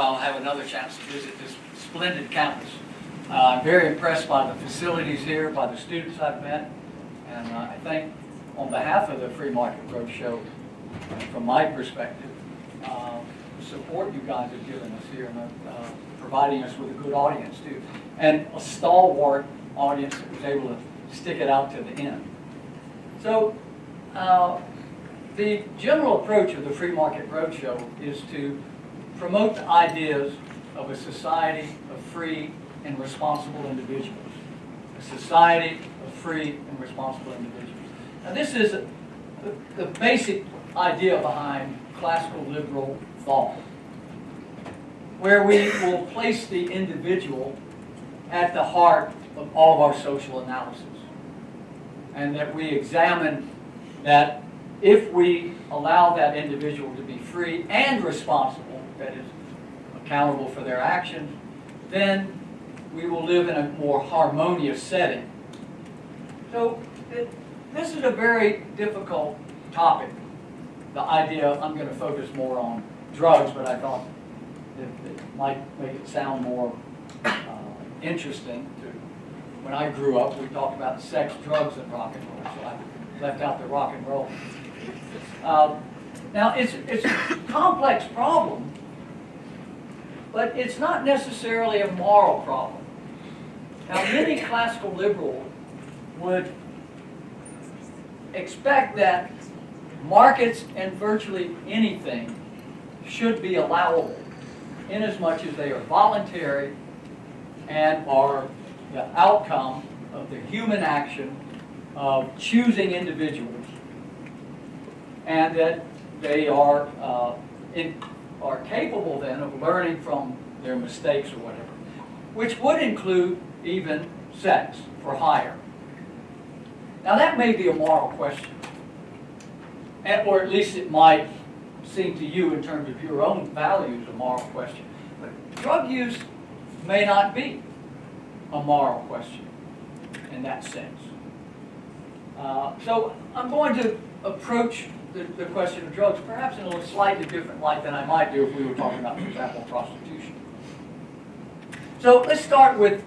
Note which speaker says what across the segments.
Speaker 1: I'll have another chance to visit this splendid campus. I'm very impressed by the facilities here, by the students I've met, and I think on behalf of the Free Market Roadshow, from my perspective, the support you guys have given us here and providing us with a good audience too, and a stalwart audience that was able to stick it out to the end. So the general approach of the Free Market Roadshow is to promote the ideas of a society of free and responsible individuals. A society of free and responsible individuals. Now this is the basic idea behind classical liberal thought, where we will place the individual at the heart of all of our social analysis. And that we examine that if we allow that individual to be free and responsible, that is, accountable for their actions, then we will live in a more harmonious setting. So this is a very difficult topic. The idea, I'm going to focus more on drugs, but I thought it might make it sound more interesting. When I grew up, we talked about sex, drugs, and rock and roll, so I left out the rock and roll. Now, it's a complex problem, but it's not necessarily a moral problem. Now, many classical liberals would expect that markets and virtually anything should be allowable, inasmuch as they are voluntary and are the outcome of the human action of choosing individuals, and that they are capable then of learning from their mistakes or whatever, which would include even sex for hire. Now that may be a moral question, or at least it might seem to you in terms of your own values a moral question. But drug use may not be a moral question in that sense. So I'm going to approach the question of drugs perhaps in a slightly different light than I might do if we were talking about, for example, prostitution. So let's start with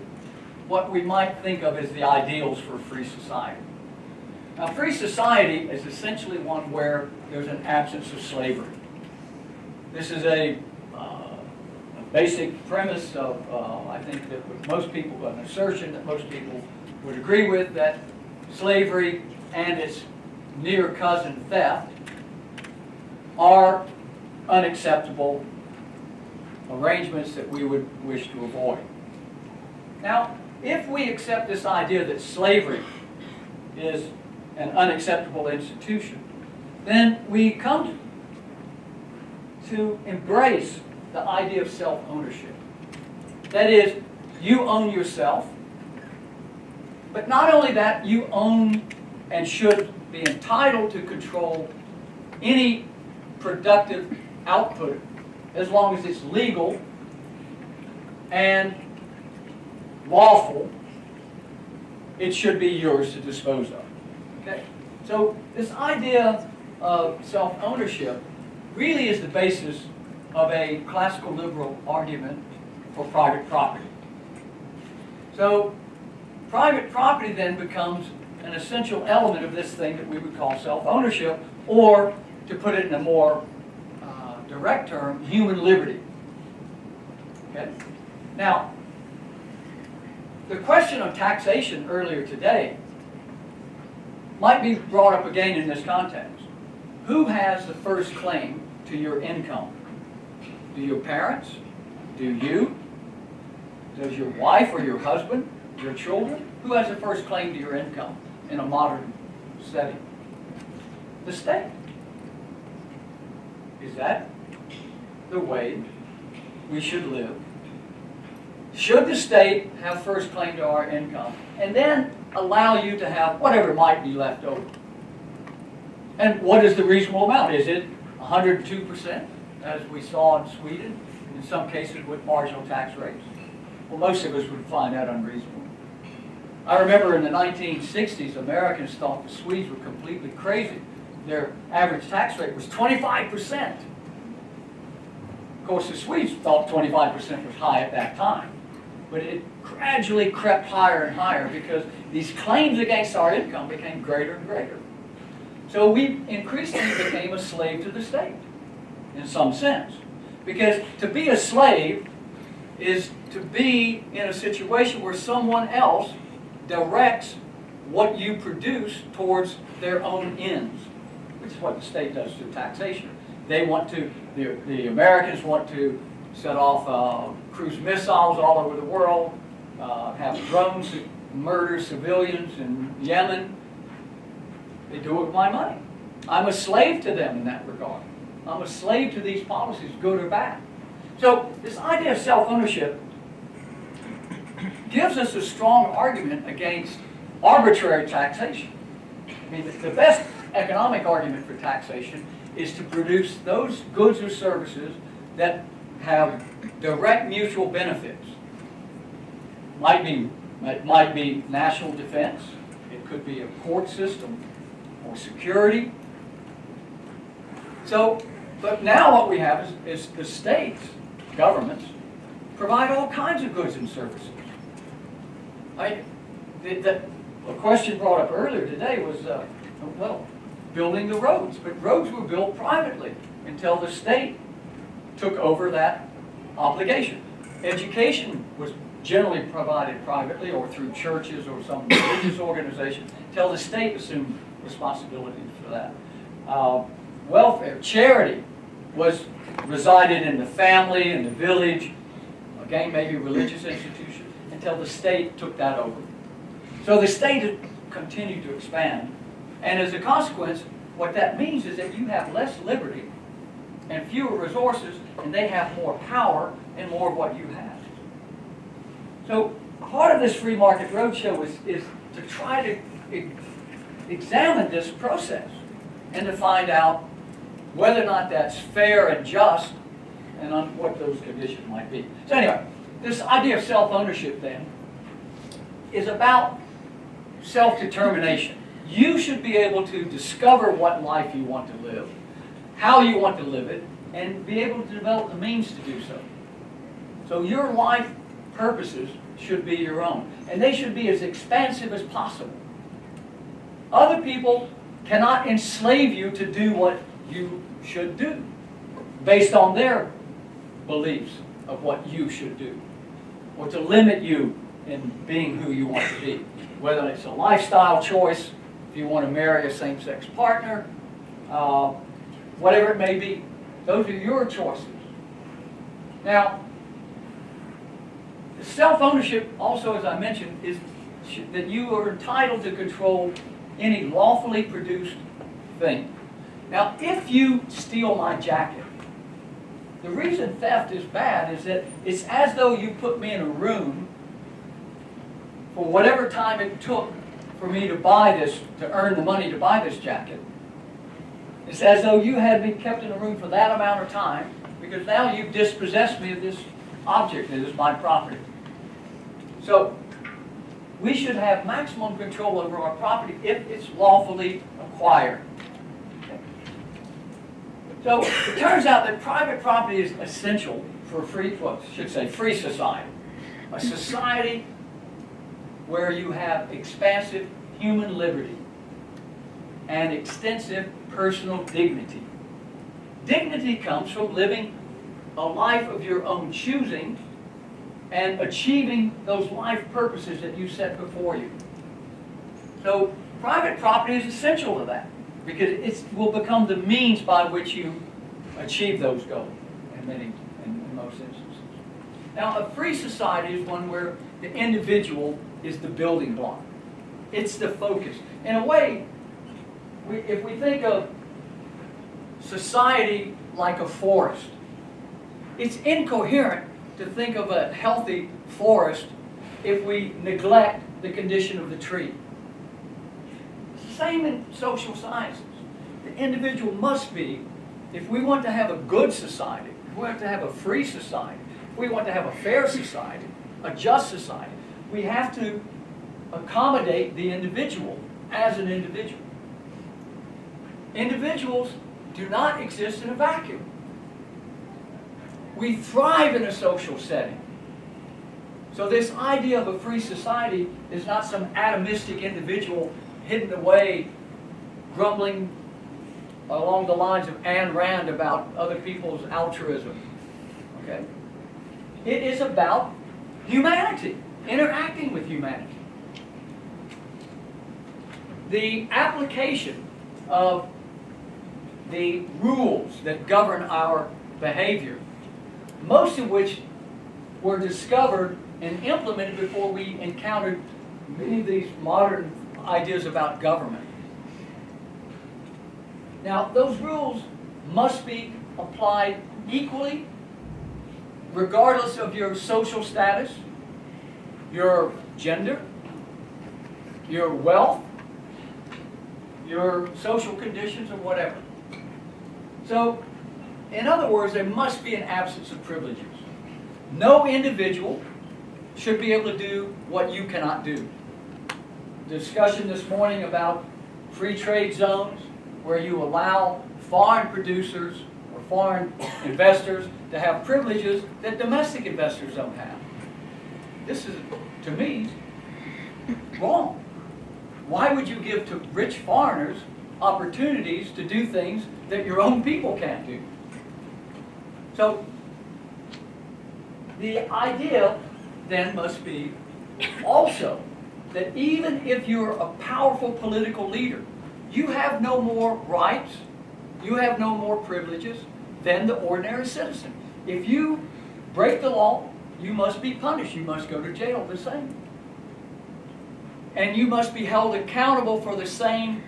Speaker 1: what we might think of as the ideals for a free society. Now, free society is essentially one where there's an absence of slavery. This is a basic premise of, I think, that most people, an assertion that most people would agree with, that slavery and its near cousin theft are unacceptable arrangements that we would wish to avoid. Now, if we accept this idea that slavery is an unacceptable institution, then we come to embrace the idea of self-ownership. That is, you own yourself, but not only that, you own and should be entitled to control any productive output as long as it's legal and lawful. It should be yours to dispose of. Okay? So this idea of self-ownership really is the basis of a classical liberal argument for private property. So private property then becomes an essential element of this thing that we would call self-ownership, or to put it in a more direct term, human liberty. Okay? Now, the question of taxation earlier today might be brought up again in this context. Who has the first claim to your income? Do your parents? Do you? Does your wife or your husband? Your children? Who has the first claim to your income in a modern setting? The state. Is that the way we should live? Should the state have first claim to our income and then allow you to have whatever might be left over? And what is the reasonable amount? Is it 102%, as we saw in Sweden, in some cases with marginal tax rates? Well, most of us would find that unreasonable. I remember in the 1960s, Americans thought the Swedes were completely crazy. Their average tax rate was 25%. Of course, the Swedes thought 25% was high at that time, but it gradually crept higher and higher because these claims against our income became greater and greater. So we increasingly became a slave to the state, in some sense. Because to be a slave is to be in a situation where someone else directs what you produce towards their own ends, which is what the state does through taxation. They want to, the Americans want to set off cruise missiles all over the world, have drones that murder civilians in Yemen. They do it with my money. I'm a slave to them in that regard. I'm a slave to these policies, good or bad. So this idea of self-ownership gives us a strong argument against arbitrary taxation. I mean, the best economic argument for taxation is to produce those goods or services that have direct mutual benefits. It might be national defense. It could be a court system or security. So, but now what we have is the states, governments, provide all kinds of goods and services. The question brought up earlier today was, well, building the roads. But roads were built privately until the state took over that obligation. Education was generally provided privately or through churches or some religious organization until the state assumed responsibility for that. Welfare, charity resided in the family, in the village, again maybe religious institution, until the state took that over. So the state has continued to expand, and as a consequence, what that means is that you have less liberty and fewer resources, and they have more power and more of what you have. So part of this Free Market Roadshow is to try to examine this process and to find out whether or not that's fair and just, and on what those conditions might be. So anyway, this idea of self-ownership then is about self-determination. You should be able to discover what life you want to live, how you want to live it, and be able to develop the means to do so. So your life purposes should be your own, and they should be as expansive as possible. Other people cannot enslave you to do what you should do based on their beliefs of what you should do, or to limit you in being who you want to be, whether it's a lifestyle choice, if you want to marry a same-sex partner, whatever it may be. Those are your choices. Now, self-ownership also, as I mentioned, is that you are entitled to control any lawfully produced thing. Now, if you steal my jacket, the reason theft is bad is that it's as though you put me in a room for whatever time it took for me to buy this, to earn the money to buy this jacket. It's as though you had me kept in a room for that amount of time, because now you've dispossessed me of this object that is my property. So, we should have maximum control over our property if it's lawfully acquired. So, it turns out that private property is essential for a free society. A society where you have expansive human liberty and extensive personal dignity. Dignity comes from living a life of your own choosing and achieving those life purposes that you set before you. So private property is essential to that, because it will become the means by which you achieve those goals in most instances. Now, a free society is one where the individual is the building block. It's the focus. In a way, if we think of society like a forest, it's incoherent to think of a healthy forest if we neglect the condition of the tree. It's the same in social sciences. The individual must be, if we want to have a good society, if we want to have a free society, if we want to have a fair society, a just society, we have to accommodate the individual as an individual. Individuals do not exist in a vacuum. we thrive in a social setting. So this idea of a free society is not some atomistic individual hidden away, grumbling along the lines of Ayn Rand about other people's altruism. Okay? It is about humanity, interacting with humanity. The application of the rules that govern our behavior, most of which were discovered and implemented before we encountered many of these modern ideas about government. Now, those rules must be applied equally, regardless of your social status, your gender, your wealth, your social conditions, or whatever. So, in other words, there must be an absence of privileges. No individual should be able to do what you cannot do. Discussion this morning about free trade zones, where you allow foreign producers or foreign investors to have privileges that domestic investors don't have. This is, to me, wrong. Why would you give to rich foreigners opportunities to do things that your own people can't do? So, the idea then must be also that even if you're a powerful political leader, you have no more rights, you have no more privileges than the ordinary citizen. If you break the law, you must be punished. You must go to jail the same. And you must be held accountable for the same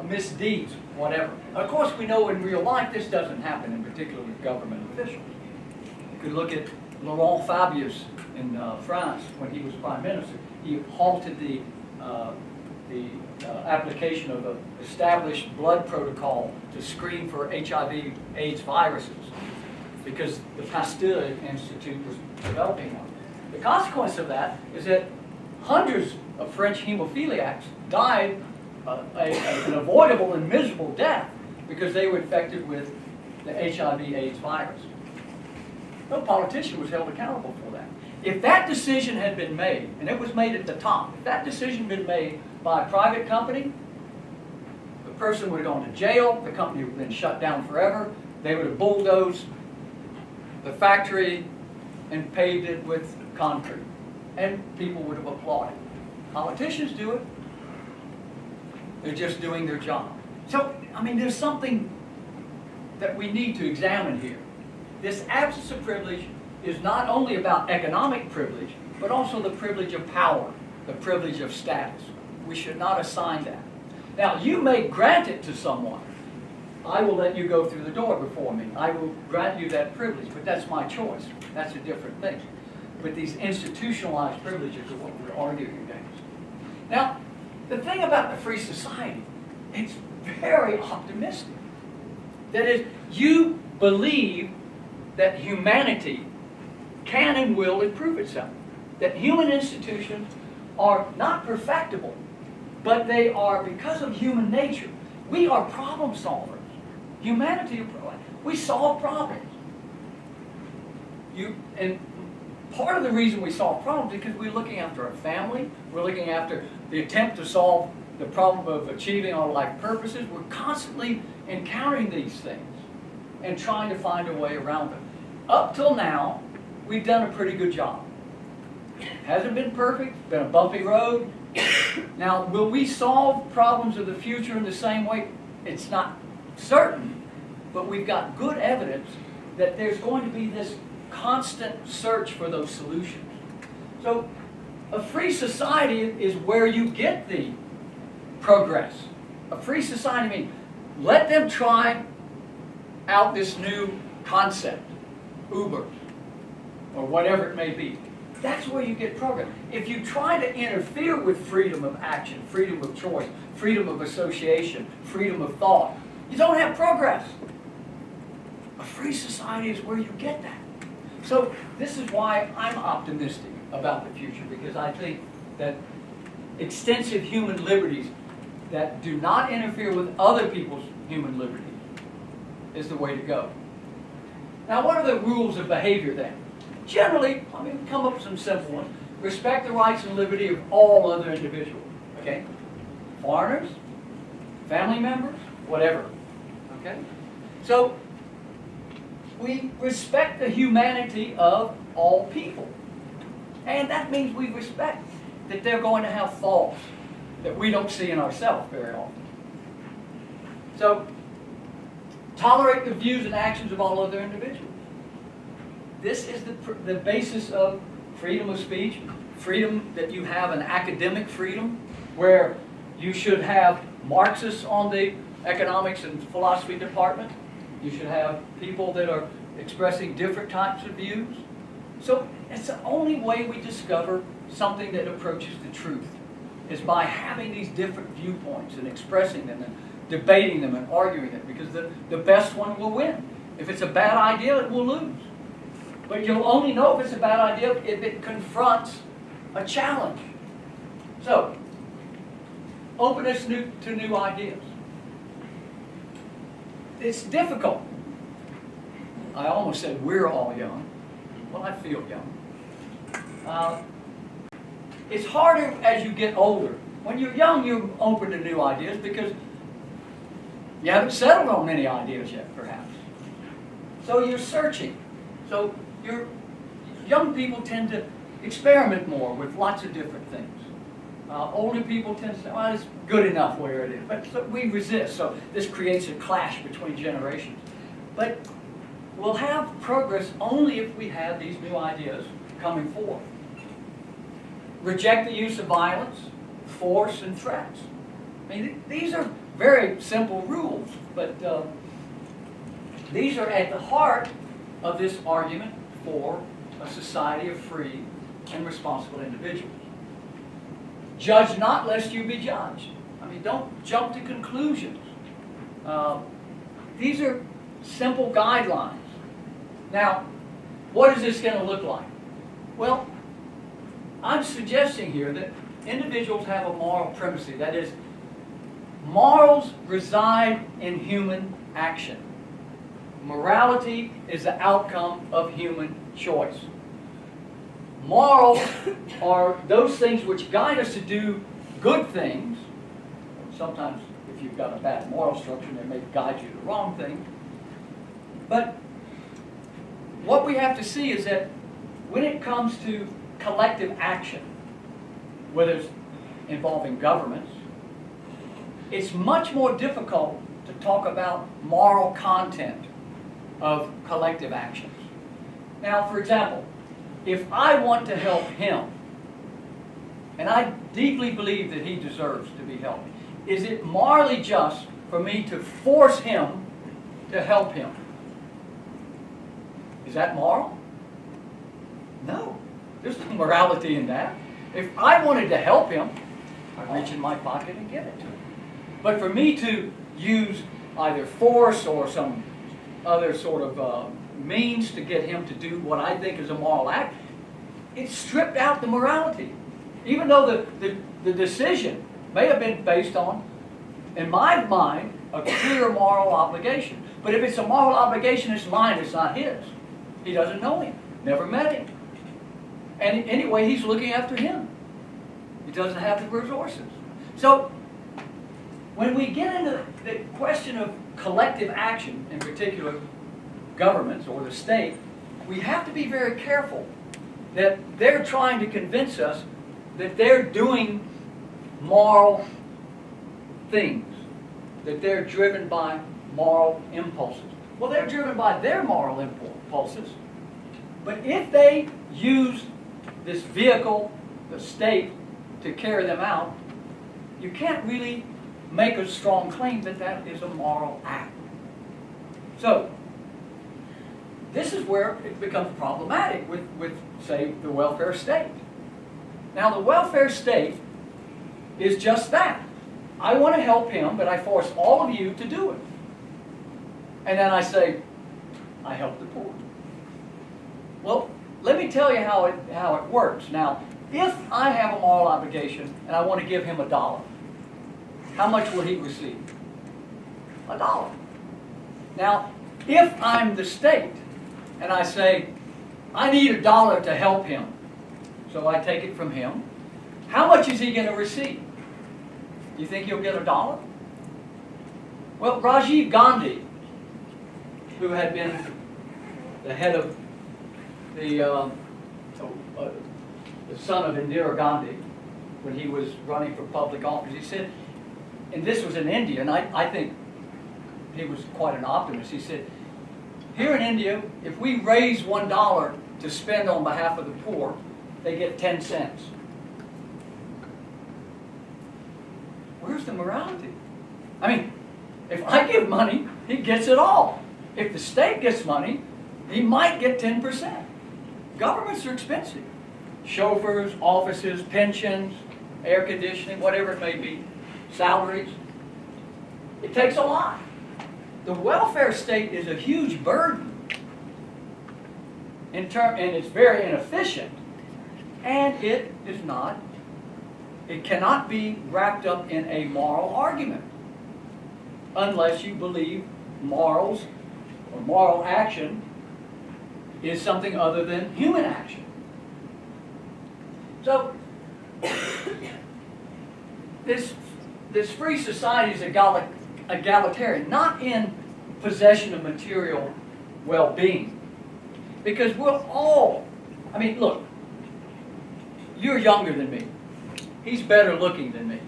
Speaker 1: misdeeds, whatever. Of course, we know in real life this doesn't happen, in particular with government officials. You could look at Laurent Fabius in France when he was prime minister. He halted the application of an established blood protocol to screen for HIV/AIDS viruses because the Pasteur Institute was developing one. The consequence of that is that hundreds of French hemophiliacs died an avoidable and miserable death because they were infected with the HIV/AIDS virus. No politician was held accountable for that. If that decision had been made, and it was made at the top, if that decision had been made by a private company, the person would have gone to jail, the company would have been shut down forever, they would have bulldozed the factory and paved it with concrete, and people would have applauded. Politicians do it. They're just doing their job. So, I mean, there's something that we need to examine here. This absence of privilege is not only about economic privilege, but also the privilege of power, the privilege of status. We should not assign that. Now, you may grant it to someone. I will let you go through the door before me. I will grant you that privilege, but that's my choice. That's a different thing. But these institutionalized privileges are what we're arguing against. Now, the thing about the free society, it's very optimistic. That is, you believe that humanity can and will improve itself. That human institutions are not perfectible, but they are, because of human nature, we are problem solvers. Humanity, we solve problems. And part of the reason we solve problems is because we're looking after our family, we're looking after the attempt to solve the problem of achieving our life purposes. We're constantly encountering these things and trying to find a way around them. Up till now, we've done a pretty good job. Hasn't been perfect, it's been a bumpy road. Now, will we solve problems of the future in the same way? It's not certain, but we've got good evidence that there's going to be this constant search for those solutions. So, a free society is where you get the progress. A free society means let them try out this new concept, Uber, or whatever it may be. That's where you get progress. If you try to interfere with freedom of action, freedom of choice, freedom of association, freedom of thought, you don't have progress. A free society is where you get that. So this is why I'm optimistic about the future, because I think that extensive human liberties that do not interfere with other people's human liberties is the way to go. Now, what are the rules of behavior then? Generally, I mean, come up with some simple ones. Respect the rights and liberty of all other individuals. Okay? Foreigners, family members, whatever. Okay? So, we respect the humanity of all people. And that means we respect that they're going to have faults that we don't see in ourselves very often. So, tolerate the views and actions of all other individuals. This is the basis of freedom of speech, freedom that you have an academic freedom, where you should have Marxists on the economics and philosophy department. You should have people that are expressing different types of views. So it's the only way we discover something that approaches the truth, is by having these different viewpoints and expressing them and debating them and arguing them, because the best one will win. If it's a bad idea, it will lose. But you'll only know if it's a bad idea if it confronts a challenge. So, openness to new ideas. It's difficult. I almost said we're all young. Well, I feel young. It's harder as you get older. When you're young, you're open to new ideas because you haven't settled on many ideas yet, perhaps. So you're searching. So young people tend to experiment more with lots of different things. Older people tend to say, well, it's good enough where it is. But so we resist. So this creates a clash between generations. But we'll have progress only if we have these new ideas coming forth. Reject the use of violence, force, and threats. I mean, these are very simple rules, but these are at the heart of this argument for a society of free and responsible individuals. Judge not lest you be judged. I mean, don't jump to conclusions. These are simple guidelines. Now, what is this going to look like? Well, I'm suggesting here that individuals have a moral primacy. That is, morals reside in human action. Morality is the outcome of human choice. Morals are those things which guide us to do good things. Sometimes, if you've got a bad moral structure, they may guide you to the wrong thing. But what we have to see is that when it comes to collective action, whether it's involving governments, it's much more difficult to talk about moral content of collective actions. Now, for example, if I want to help him, and I deeply believe that he deserves to be helped, is it morally just for me to force him to help him? Is that moral? No. There's no morality in that. If I wanted to help him, I'd reach in my pocket and give it to him. But for me to use either force or some other sort of means to get him to do what I think is a moral act, it stripped out the morality. Even though the decision may have been based on, in my mind, a clear moral obligation. But if it's a moral obligation, it's mine, it's not his. He doesn't know him, never met him. And anyway, he's looking after him. He doesn't have the resources. So, when we get into the question of collective action, in particular governments or the state, we have to be very careful that they're trying to convince us that they're doing moral things, that they're driven by moral impulses. Well, they're driven by their moral impulses, but if they use this vehicle, the state, to carry them out, you can't really make a strong claim that that is a moral act. So, this is where it becomes problematic with, say, the welfare state. Now, the welfare state is just that. I want to help him, but I force all of you to do it. And then I say, I help the poor. Well, let me tell you how it works. Now, if I have a moral obligation and I want to give him $1, how much will he receive? $1. Now, if I'm the state and I say, I need $1 to help him. So I take it from him. How much is he going to receive? Do you think he'll get $1? Well, Rajiv Gandhi, who had been the head of the son of Indira Gandhi, when he was running for public office, he said, and this was in India, and I think he was quite an optimist. He said, here in India, if we raise $1 to spend on behalf of the poor, they get 10 cents. Where's the morality? I mean, if I give money, he gets it all. If the state gets money, he might get 10%. Governments are expensive. Chauffeurs, offices, pensions, air conditioning, whatever it may be, salaries. It takes a lot. The welfare state is a huge burden, and it's very inefficient, and it cannot be wrapped up in a moral argument unless you believe morals or moral action is something other than human action. So this free society is egalitarian, not in possession of material well-being. Because we'll all, I mean, look, you're younger than me. He's better looking than me.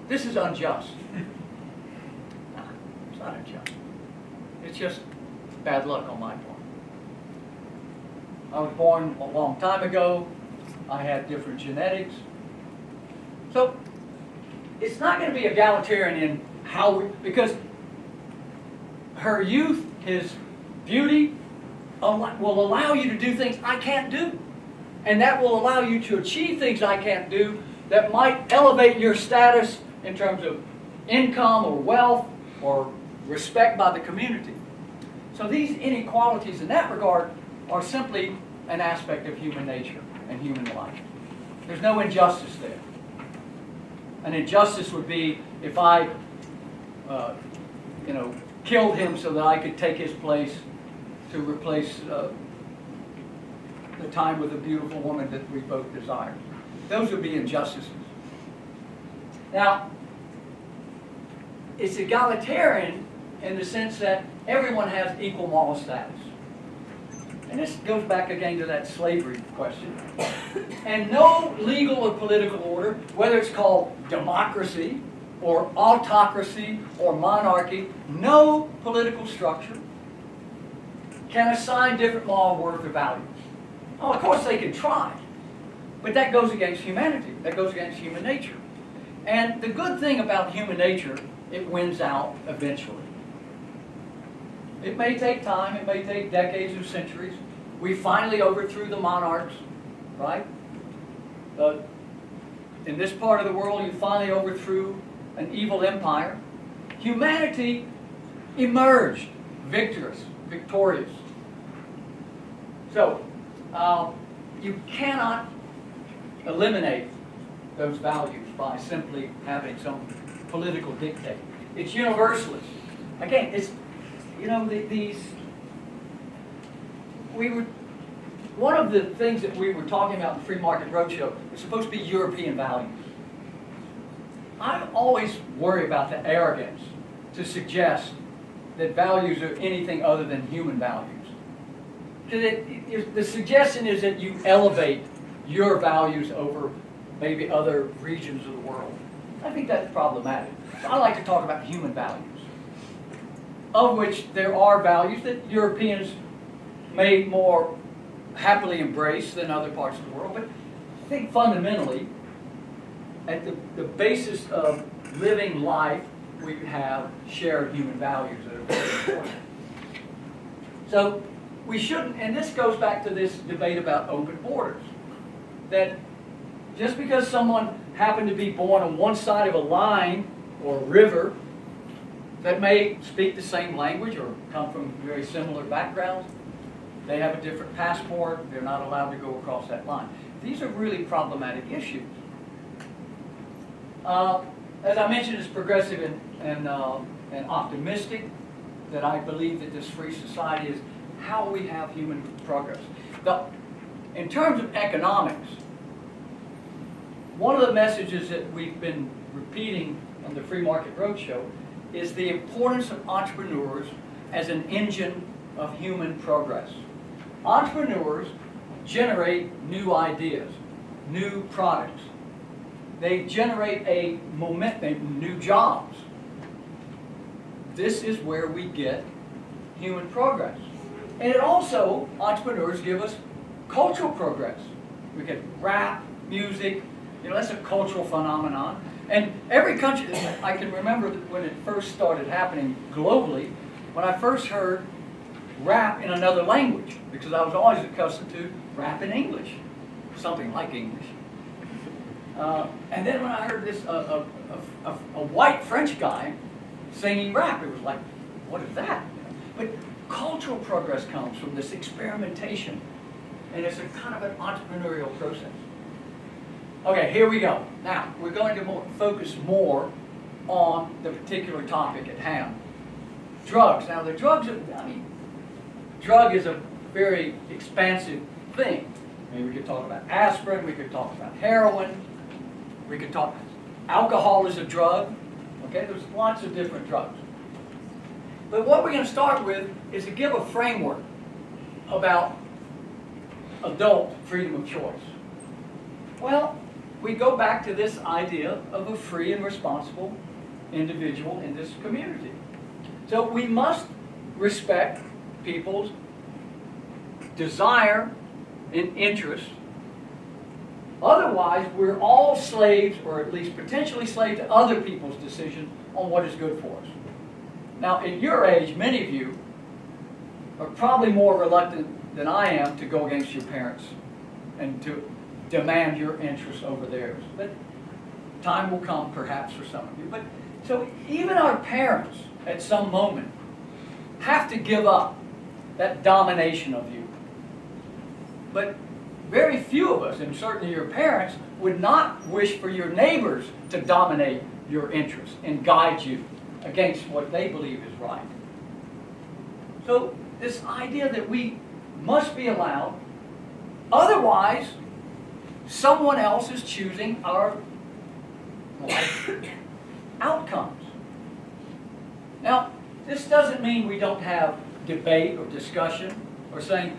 Speaker 1: This is unjust. Nah, it's not unjust. It's just bad luck on my part. I was born a long time ago. I had different genetics. So it's not going to be egalitarian in how because her youth, his beauty, will allow you to do things I can't do. And that will allow you to achieve things I can't do that might elevate your status in terms of income or wealth or respect by the community. So these inequalities in that regard are simply an aspect of human nature and human life. There's no injustice there. An injustice would be if I, killed him so that I could take his place to replace the time with a beautiful woman that we both desire. Those would be injustices. Now, it's egalitarian in the sense that everyone has equal moral status. And this goes back again to that slavery question. And no legal or political order, whether it's called democracy or autocracy or monarchy, no political structure can assign different moral worth or values. Oh, of course they can try, but that goes against humanity. That goes against human nature. And the good thing about human nature, it wins out eventually. It may take time, it may take decades or centuries. We finally overthrew the monarchs, right? In this part of the world, you finally overthrew an evil empire. Humanity emerged victorious. So, you cannot eliminate those values by simply having some political dictate. It's universalist. Again, it's, one of the things that we were talking about in the Free Market Roadshow is supposed to be European values. I always worry about the arrogance to suggest that values are anything other than human values. Because the suggestion is that you elevate your values over maybe other regions of the world. I think that's problematic. So I like to talk about human values, of which there are values that Europeans may more happily embrace than other parts of the world. But I think fundamentally, at the basis of living life, we have shared human values that are very important. So we shouldn't, and this goes back to this debate about open borders, that just because someone happened to be born on one side of a line or river that may speak the same language or come from very similar backgrounds, they have a different passport, they're not allowed to go across that line. These are really problematic issues. As I mentioned, it's progressive and optimistic. that I believe that this free society is how we have human progress. In terms of economics, one of the messages that we've been repeating on the Free Market Roadshow is the importance of entrepreneurs as an engine of human progress. Entrepreneurs generate new ideas, new products. They generate a momentum, new jobs. This is where we get human progress. And it also, entrepreneurs give us cultural progress. We get rap, music, that's a cultural phenomenon. And every country, I can remember when it first started happening globally, when I first heard rap in another language, because I was always accustomed to rap in English, something like English. And then when I heard this, a white French guy singing rap, it was like, what is that? But cultural progress comes from this experimentation, and it's a kind of an entrepreneurial process. Okay, here we go. Now, we're going to focus more on the particular topic at hand. Drugs. Now, the drugs, drug is a very expansive thing. Maybe we could talk about aspirin, we could talk about heroin, we could talk, alcohol is a drug. Okay, there's lots of different drugs. But what we're going to start with is to give a framework about adult freedom of choice. Well, we go back to this idea of a free and responsible individual in this community. So we must respect people's desire and interest. Otherwise, we're all slaves, or at least potentially slaves, to other people's decisions on what is good for us. Now, at your age, many of you are probably more reluctant than I am to go against your parents and to demand your interests over theirs. But time will come, perhaps, for some of you. But so even our parents, at some moment, have to give up that domination of you. But very few of us, and certainly your parents, would not wish for your neighbors to dominate your interests and guide you against what they believe is right. So this idea that we must be allowed, otherwise someone else is choosing our life outcomes. Now, this doesn't mean we don't have debate or discussion or saying,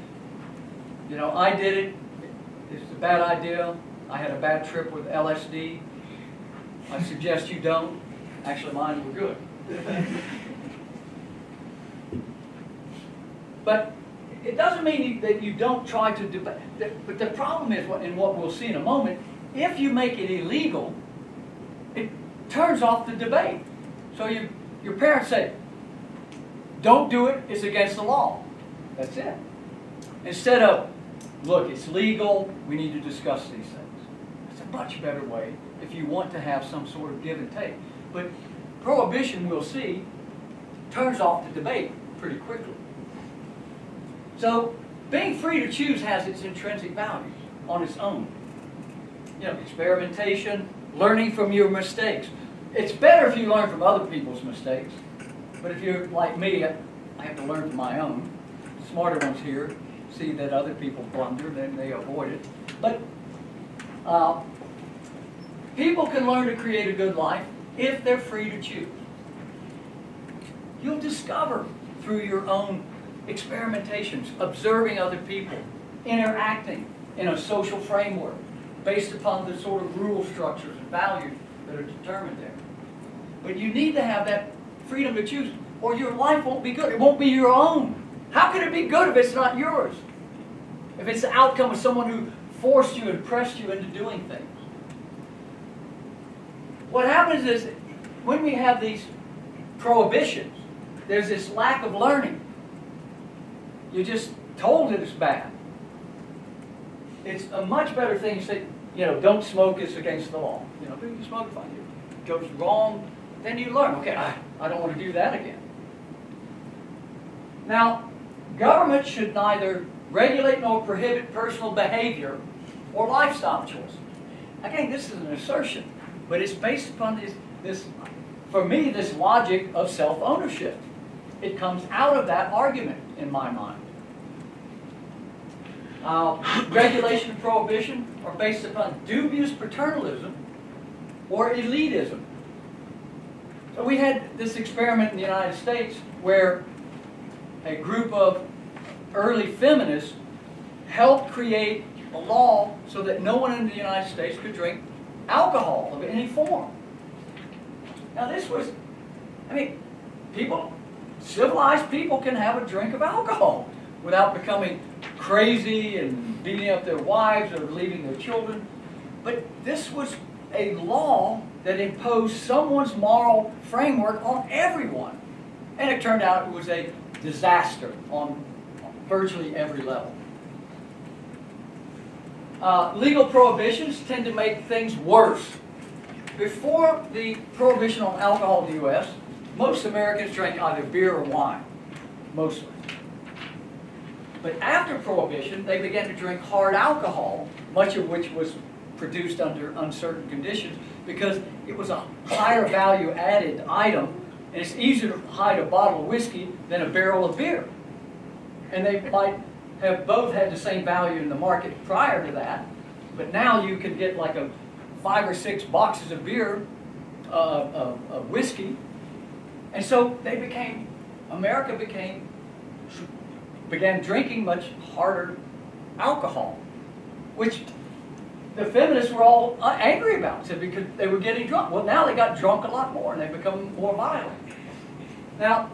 Speaker 1: I did it, it's a bad idea, I had a bad trip with LSD, I suggest you don't. Actually, mine were good. But it doesn't mean that you don't try to debate. But the problem is, and what we'll see in a moment, if you make it illegal, it turns off the debate. So your parents say, don't do it, it's against the law. That's it. Instead of, look, it's legal, we need to discuss these things. It's a much better way if you want to have some sort of give and take. But prohibition, we'll see, turns off the debate pretty quickly. So being free to choose has its intrinsic values on its own. Experimentation, learning from your mistakes. It's better if you learn from other people's mistakes. But if you're like me, I have to learn from my own. Smarter ones here see that other people blunder, then they avoid it. But people can learn to create a good life if they're free to choose. You'll discover through your own experimentations, observing other people, interacting in a social framework based upon the sort of rule structures and values that are determined there. But you need to have that freedom to choose, or your life won't be good. It won't be your own. How can it be good if it's not yours? If it's the outcome of someone who forced you and pressed you into doing things. What happens is, when we have these prohibitions, there's this lack of learning. You're just told that it's bad. It's a much better thing to say, don't smoke, it's against the law. You smoke, fine. It goes wrong, then you learn. Okay, I don't want to do that again. Now, government should neither regulate nor prohibit personal behavior or lifestyle choices. Again, this is an assertion, but it's based upon this for me, this logic of self-ownership. it comes out of that argument, in my mind. Regulation and prohibition are based upon dubious paternalism or elitism. So we had this experiment in the United States where a group of early feminists helped create a law so that no one in the United States could drink alcohol of any form. Now this was, I mean, civilized people can have a drink of alcohol without becoming crazy and beating up their wives or leaving their children. But this was a law that imposed someone's moral framework on everyone. And it turned out it was a disaster on virtually every level. Legal prohibitions tend to make things worse. Before the prohibition on alcohol in the U.S., most Americans drank either beer or wine, mostly. But after prohibition, they began to drink hard alcohol, much of which was produced under uncertain conditions, because it was a higher value added item, and it's easier to hide a bottle of whiskey than a barrel of beer. And they might have both had the same value in the market prior to that, but now you can get like 5 or 6 boxes of beer, of whiskey, and so America began drinking much harder alcohol, which the feminists were all angry about, said because they were getting drunk. Well, now they got drunk a lot more and they become more violent. Now,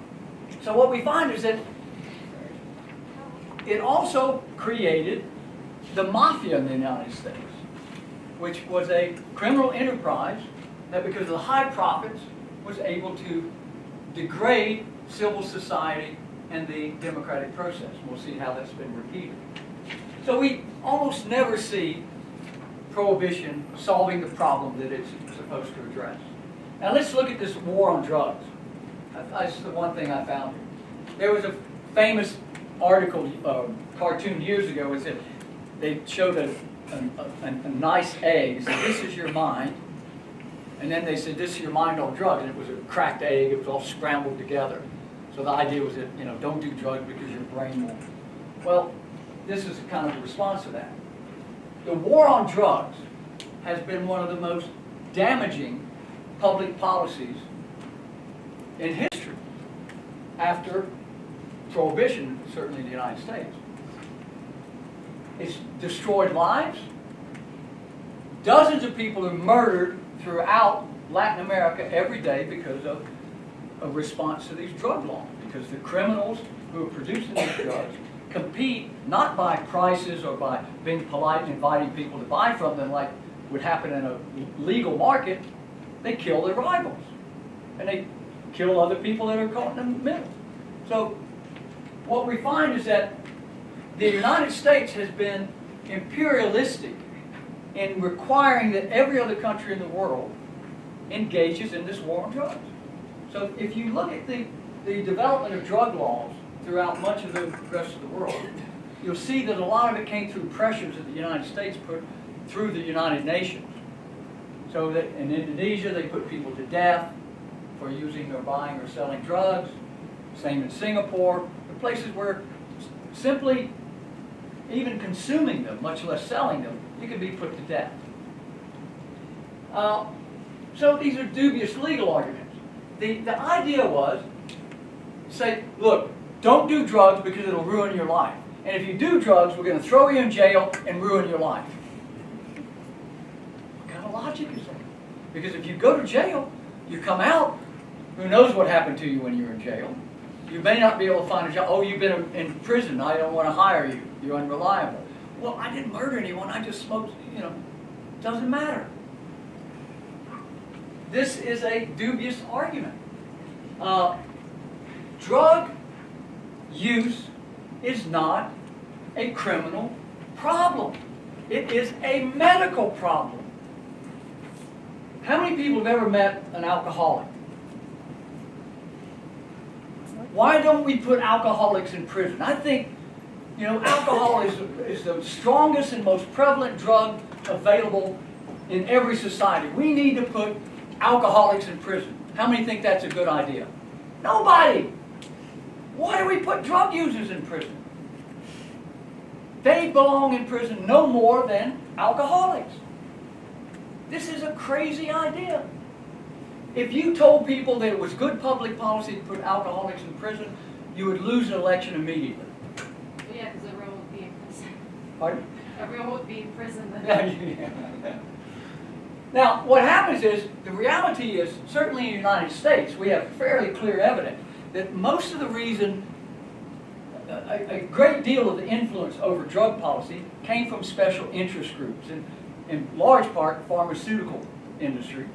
Speaker 1: so what we find is that it also created the mafia in the United States, which was a criminal enterprise that, because of the high profits, was able to degrade civil society and the democratic process. We'll see how that's been repeated. So we almost never see prohibition solving the problem that it's supposed to address. Now let's look at this war on drugs. That's the one thing I found here. There was a famous article, cartoon years ago, it said they showed a nice egg. Said, "This is your mind," and then they said, "This is your mind on drugs," and it was a cracked egg. It was all scrambled together. So the idea was that, don't do drugs because your brain will. Well, this is kind of a response to that. The war on drugs has been one of the most damaging public policies in history after prohibition, certainly in the United States. It's destroyed lives. Dozens of people are murdered throughout Latin America every day because of a response to these drug laws, because the criminals who are producing these drugs compete not by prices or by being polite and inviting people to buy from them like would happen in a legal market. They kill their rivals, and they kill other people that are caught in the middle. So what we find is that the United States has been imperialistic in requiring that every other country in the world engages in this war on drugs. So if you look at the development of drug laws throughout much of the rest of the world, you'll see that a lot of it came through pressures that the United States put through the United Nations. So that in Indonesia, they put people to death for using or buying or selling drugs. Same in Singapore. The places where simply even consuming them, much less selling them, you can be put to death. So these are dubious legal arguments. The idea was, say, look, don't do drugs because it'll ruin your life. And if you do drugs, we're going to throw you in jail and ruin your life. What kind of logic is that? Because if you go to jail, you come out, who knows what happened to you when you're in jail. You may not be able to find a job. Oh, you've been in prison. I don't want to hire you. You're unreliable. Well, I didn't murder anyone. I just smoked, doesn't matter. This is a dubious argument. Drug use is not a criminal problem. It is a medical problem. How many people have ever met an alcoholic? Why don't we put alcoholics in prison? I think, alcohol is the strongest and most prevalent drug available in every society. We need to put alcoholics in prison. How many think that's a good idea? Nobody. Why do we put drug users in prison? They belong in prison no more than alcoholics. This is a crazy idea. If you told people that it was good public policy to put alcoholics in prison, you would lose an election immediately.
Speaker 2: Yeah, because everyone would be in prison.
Speaker 1: Pardon?
Speaker 2: Everyone would be in prison then.
Speaker 1: Now, what happens is, the reality is, certainly in the United States, we have fairly clear evidence that most of the reason, a great deal of the influence over drug policy came from special interest groups, and in large part, pharmaceutical industry.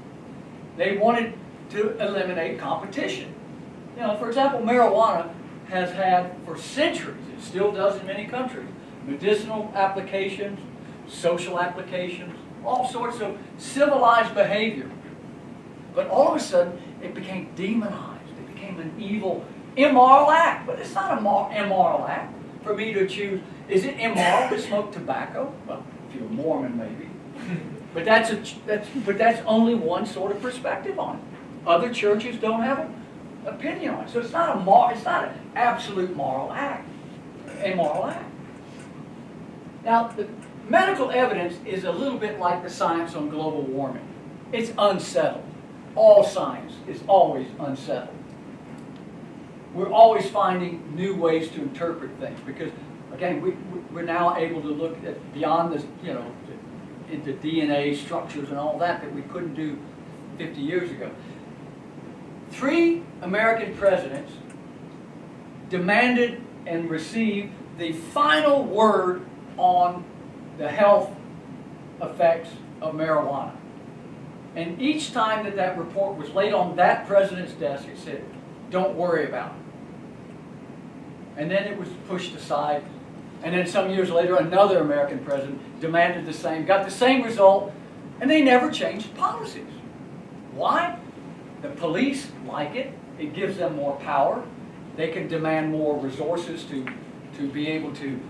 Speaker 1: They wanted to eliminate competition. You know, for example, marijuana has had for centuries, it still does in many countries, medicinal applications, social applications, all sorts of civilized behavior. But all of a sudden, it became demonized. It became an evil, immoral act. But it's not an immoral act for me to choose. Is it immoral to smoke tobacco? Well, if you're a Mormon, maybe. But that's only one sort of perspective on it. Other churches don't have an opinion on it. So it's not an absolute moral act, immoral act. Now, the medical evidence is a little bit like the science on global warming. It's unsettled. All science is always unsettled. We're always finding new ways to interpret things because, again, we're now able to look at beyond this, you know, into DNA structures and all that we couldn't do 50 years ago. 3 American presidents demanded and received the final word on the health effects of marijuana. And each time that report was laid on that president's desk, it said, don't worry about it. And then it was pushed aside. And then some years later, another American president demanded the same, got the same result, and they never changed policies. Why? The police like it. It gives them more power. They can demand more resources to be able to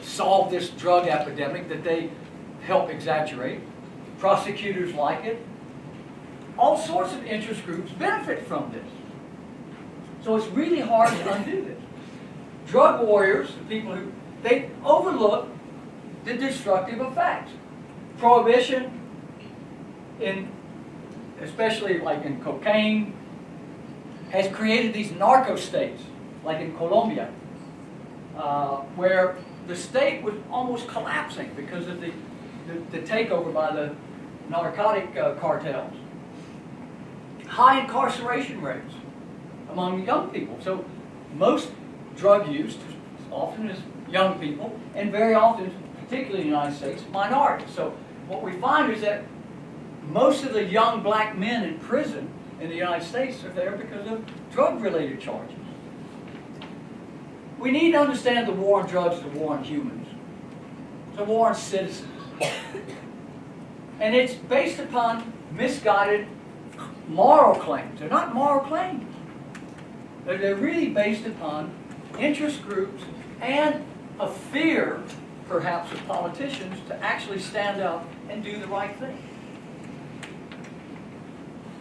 Speaker 1: solve this drug epidemic that they help exaggerate. Prosecutors like it. All sorts of interest groups benefit from this. So it's really hard to undo this. Drug warriors, the people who, they overlook the destructive effects. Prohibition, especially like in cocaine, has created these narco states, like in Colombia, where the state was almost collapsing because of the takeover by the narcotic cartels. High incarceration rates among young people. So most drug use often is young people, and very often, particularly in the United States, minorities. So what we find is that most of the young black men in prison in the United States are there because of drug-related charges. We need to understand the war on drugs is a war on humans. It's a war on citizens. And it's based upon misguided moral claims. They're not moral claims. They're really based upon interest groups and a fear, perhaps, of politicians to actually stand up and do the right thing.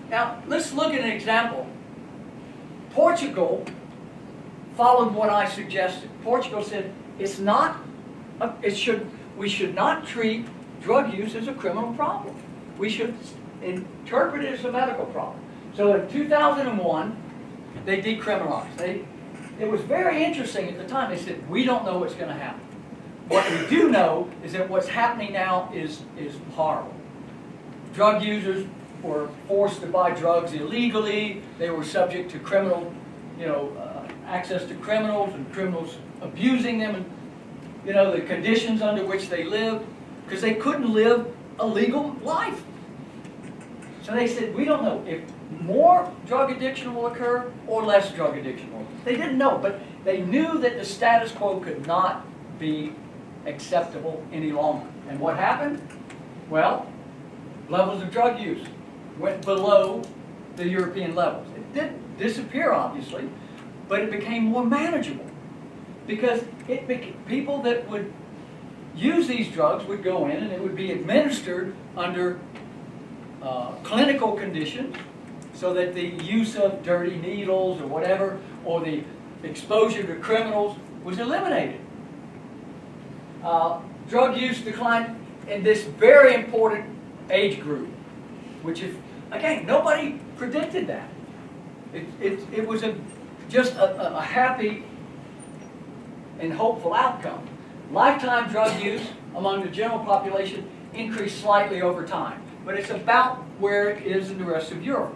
Speaker 1: Now, let's look at an example. Portugal followed what I suggested. Portugal said, we should not treat drug use as a criminal problem. We should interpret it as a medical problem. So in 2001, they decriminalized. It was very interesting at the time. They said, we don't know what's going to happen. What we do know is that what's happening now is horrible. Drug users were forced to buy drugs illegally. They were subject to criminal, access to criminals and criminals abusing them, and the conditions under which they lived, because they couldn't live a legal life. So they said, we don't know if more drug addiction will occur or less drug addiction will occur. They didn't know, but they knew that the status quo could not be acceptable any longer. And what happened? Well, levels of drug use went below the European levels. It didn't disappear, obviously, but it became more manageable because people that would use these drugs would go in and it would be administered under clinical conditions so that the use of dirty needles or whatever, or the exposure to criminals was eliminated. Drug use declined in this very important age group, which is, again, nobody predicted that. It was just a happy and hopeful outcome. Lifetime drug use among the general population increased slightly over time, but it's about where it is in the rest of Europe.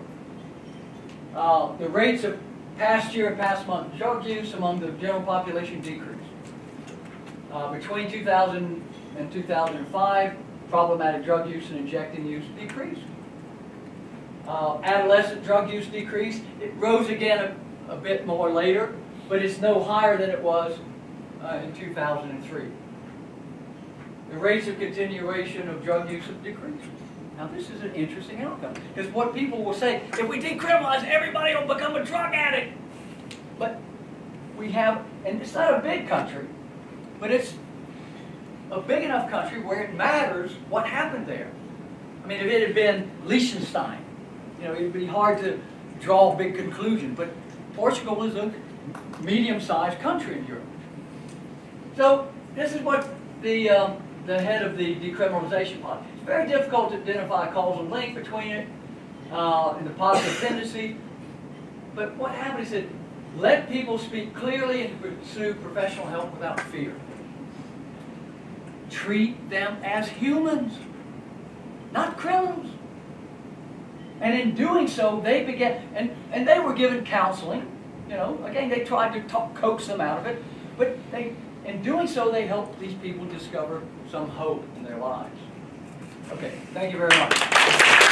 Speaker 1: The rates of past year and past month drug use among the general population decreased. Between 2000 and 2005, problematic drug use and injecting use decreased. Adolescent drug use decreased. It rose again a bit more later, but it's no higher than it was in 2003. The rates of continuation of drug use have decreased. Now this is an interesting outcome, because what people will say, if we decriminalize, everybody will become a drug addict. But we have, and it's not a big country, but it's a big enough country where it matters what happened there. I mean, if it had been Liechtenstein, you know, it'd be hard to draw a big conclusion, but Portugal is a medium-sized country in Europe. So this is what the head of the decriminalization policy. It's very difficult to identify a causal link between it and the positive tendency. But what happened is that let people speak clearly and pursue professional help without fear. Treat them as humans, not criminals. And in doing so, they began, and they were given counseling. You know, again, they tried to coax them out of it, but in doing so, they helped these people discover some hope in their lives. Okay, thank you very much.